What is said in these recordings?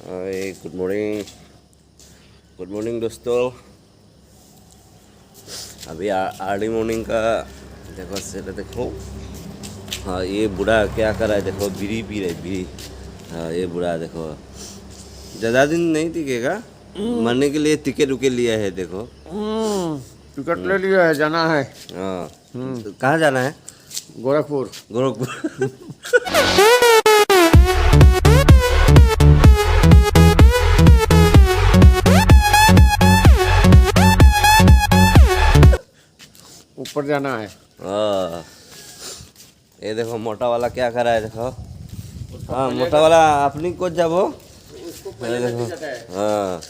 Hi good morning दोस्तों। अभी early morning का देखो सेट देखो। हाँ ये बूढ़ा क्या कर रहा है देखो, बीड़ी पी रहा है बीड़ी। हाँ ये बूढ़ा देखो ज़्यादा दिन नहीं टिकेगा, मरने के लिए टिकट उके लिया है देखो। टिकट ले लिया है, जाना है। हाँ कहाँ जाना है? गोरखपुर। गोरखपुर। ऊपर जाना है। हाँ ये देखो मोटा वाला क्या कर रहा है देखो। हाँ मोटा वाला अपनी को जाबो। ये देखो हाँ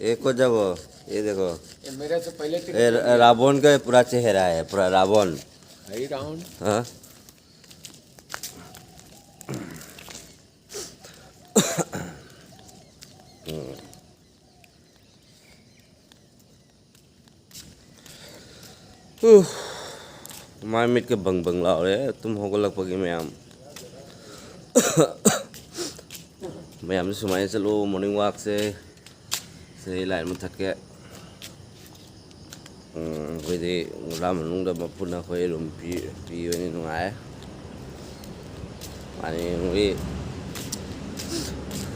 ये को जाबो, ये देखो ये मेरे से पहले ये रावण का पूरा चेहरा है, पूरा रावण। राउंड। हाँ मार मिट के बंग बंग लाओ रे तुम होगा लगभग मैम सुमाय चलो मॉर्निंग वॉक से लाइन में थके अखोइदि लाम मनुंगदा मपुना खोय रूम पी ओइनि नुंगाय माने नुइ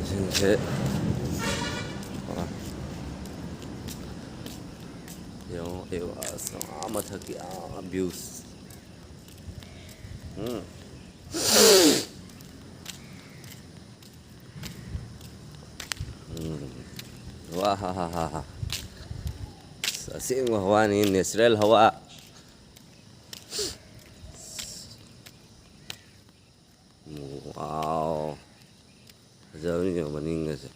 जोंसे yo sama thaki abuse wah hahaha asing hawa ni natural hawa wow jauh ni maning aja.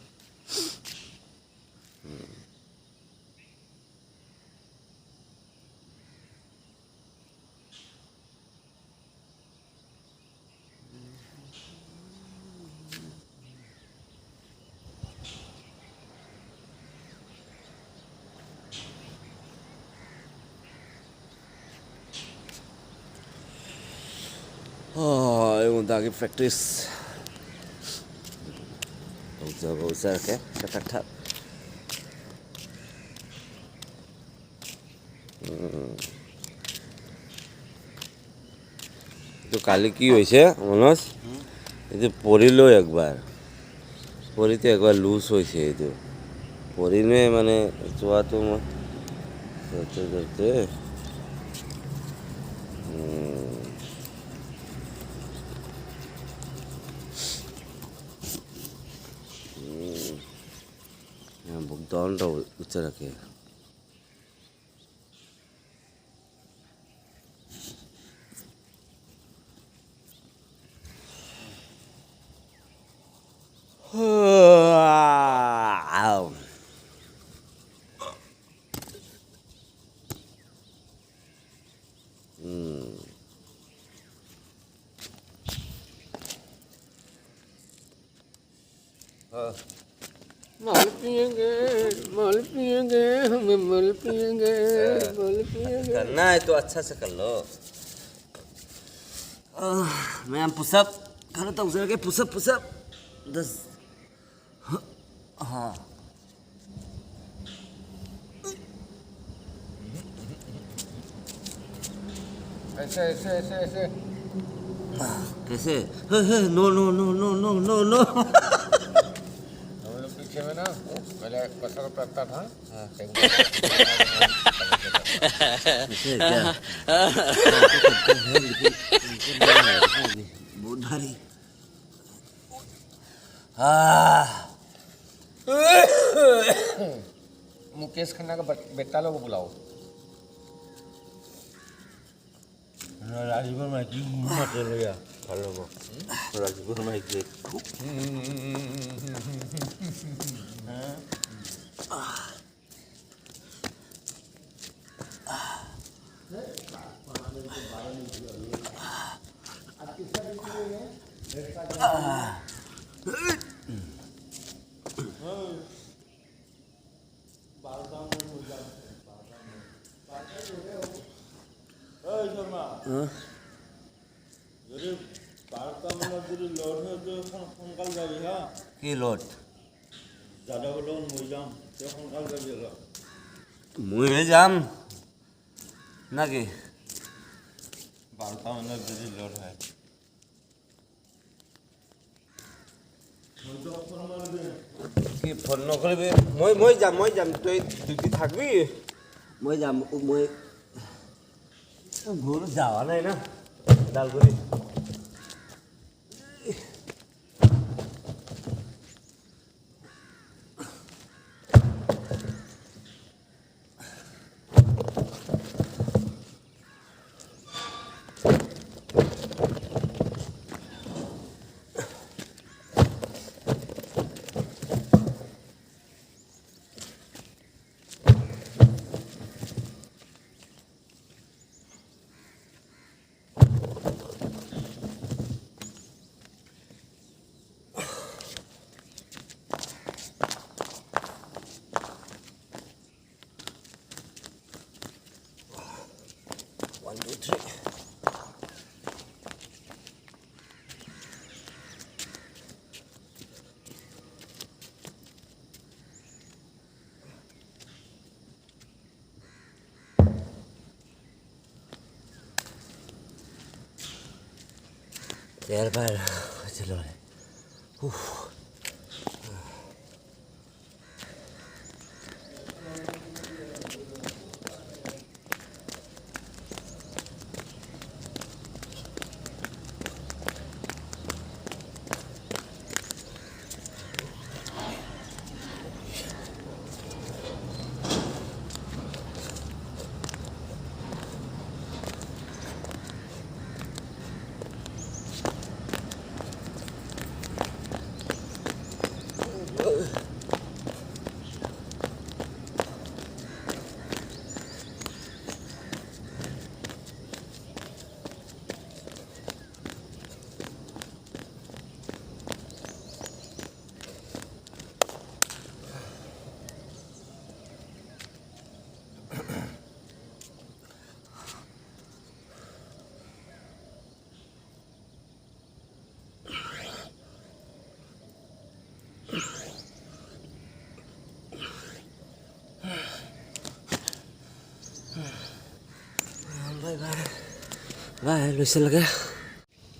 Oh, yung dagi practice. Usah ke, kata. तो काली की होइसे मनोज ये परिलो एकबार परिते एकबार लूज होइसे ये परिने माने चुआ तो करते भुगतान तो उच्च रखे माल पिएंगे हमें माल पिएंगे। करना है तो अच्छा से कर लो। मैं पुशअप करो तो उसे के पुशअप 10 हाँ ऐसे ऐसे ऐसे ऐसे कैसे? No no no no no no no हम लोग पीछे में ना पहले कसरत करता था। कैसे क्या? बहुत भारी। मुकेश खन्ना का बेटा लोग बुलाओ। राजभर माइकी मत ले या हेलो वो राजभर माइकी কি লোড যাদৱ লগত মই যাম তই সোনকাল যাবি অলপ মইহে যাম নাকি 12টা মানত যদি লোড হয় মইতো ফোন মাৰিবি কি ফোন নকৰিবি মই যাম তই ডিউটি থাকবি মই যাম মই ঘূৰ যাৱা নাই না ওদালগুৰি One, two, three. यार पर चलो Bye, Lucy.